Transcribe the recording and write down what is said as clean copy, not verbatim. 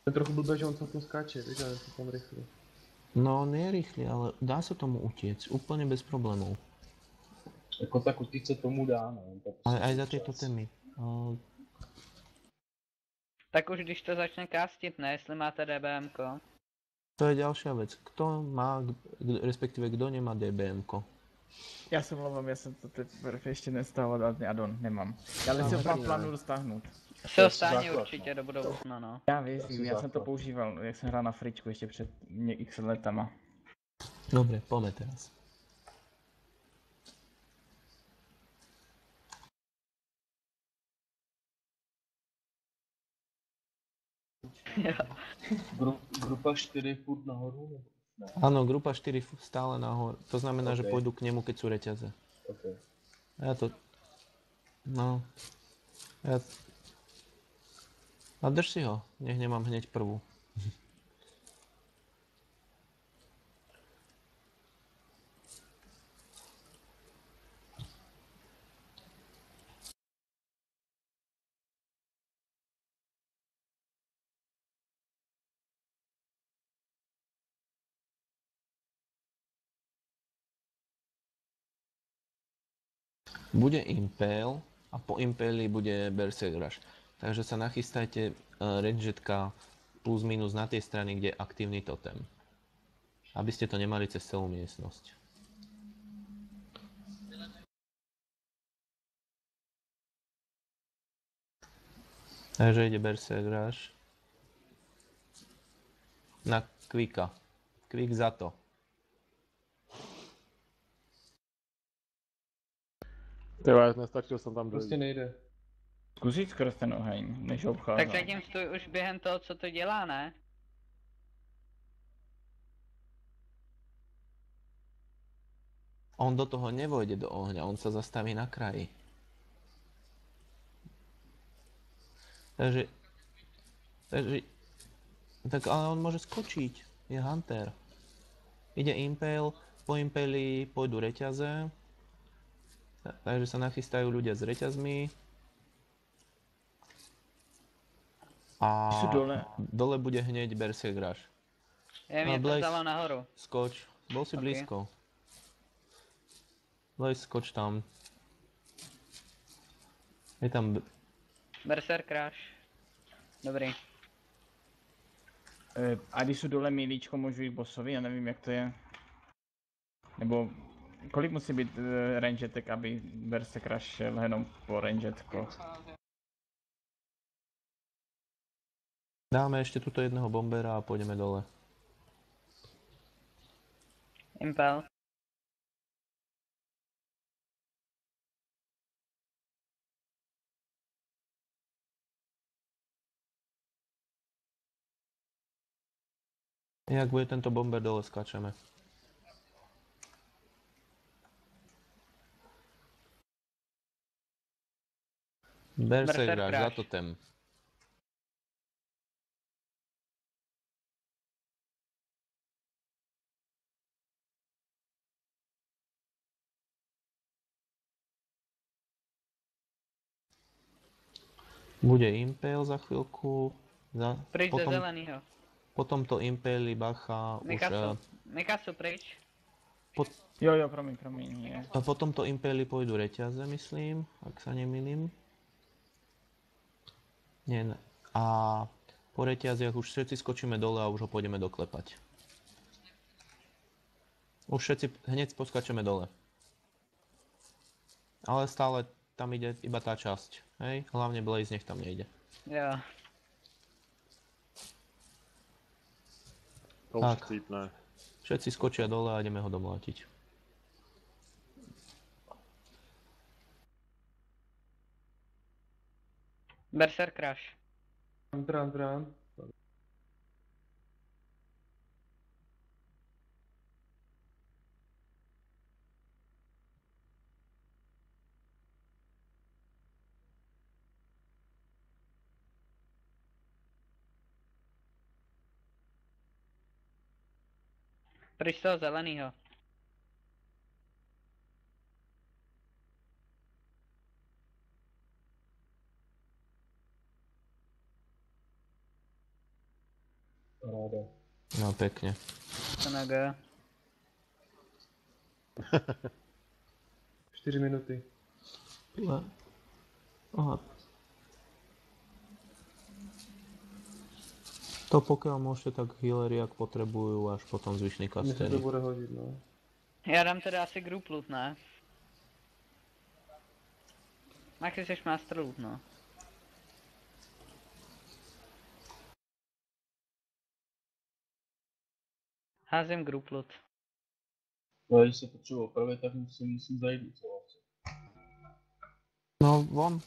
To je trochu blbé, že on celkom skáče, víš, ale je tam rýchlo. No, on je rýchly, ale dá sa tomu utiec, úplne bez problémov. Jako tak utíct se tomu dá, no. Ale aj za tieto témy. Tak už když to začne kastit, ne? Jestli máte DBMko. To je ďalšia vec. Kto má, respektíve kto nemá DBMko? Já se mluvám, já jsem to teprve ještě nestával dát addon, nemám. Ale si ho mám plánu dostáhnout. Se ho To je stáhne základ, určitě do budoucna, no. Já věřím, já jsem to používal, jak jsem hrál na fričku ještě před x letama. Dobre, poďme teraz. Grupa 4 furt nahoru? Ne. Áno, grupa 4 stále nahor. To znamená, že OK. pôjdu k nemu, keď sú reťaze. Okay. Ja to... No... Ja... A drž si ho, nech nemám hneď prvú. Bude Impale a po Impeli bude Berserk Rush. Takže sa nachystajte rangetka plus minus na tej strane, kde je aktívny totem. Aby ste to nemali cez celú miestnosť. Takže ide Berserk Rush. Na Quicka. Quick za to. Tyva, nestačil jsem tam Prostě nejde. Zkusit skrz ten oheň, než ho Tak obcházím. zatím stůj už během toho, co to dělá, ne? On do toho nevojde do ohňa, on sa zastaví na kraji. Takže... Tak ale on môže skočiť, je Hunter. Ide Impale, po Impeli pôjdu reťaze. Takže sa nachystajú ľudia s reťazmi. A dole bude hneď Berserk Rush. Mě to Blaze, vzalo nahoru. skoč, bol si blízko. Blaze, skoč tam. Je tam... Berserk Rush. Dobrý. A když jsou dole milíčko, můžu jít bossovi, já nevím jak to je. Nebo kolik musí být rangetek, aby Berserk Rush šel jenom po rangetko? Dáme ešte tuto jedného bombera a pôjdeme dole. Impel. Jak bude tento bomber dole, skáčeme. Berserk Rush za totem. Bude Impale za chvíľku. Pryč ze zelenýho. Potom to Impale bacha už... Mikasu pryč. Jo, promiň, je. A potom to Impale pôjdu reťaze, myslím, ak sa nemýlim. Nie, ne. A po reťaziach už všetci skočíme dole a už ho pôjdeme doklepať. Už všetci hneď poskačeme dole. Ale stále tam ide iba tá časť, hej? Hlavne Blaze nech tam nejde. Jo. To tak. už cítne. Všetci skočia dole a ideme ho domlátiť. Berserk Rush. Brán. Pryč z toho zelenýho. Paráda. No pekne. To na G. 4 minuty. Aha. To pokiaľ môžete, tak healery, ak potrebujú, až potom zvyšní Mne sa to kastery. bude hodiť, no. Já dám teda asi group loot, ne? Maxi seš master loot, no. Házím group loot. No, když se potřebuji opravit, tak musím zajít. No von.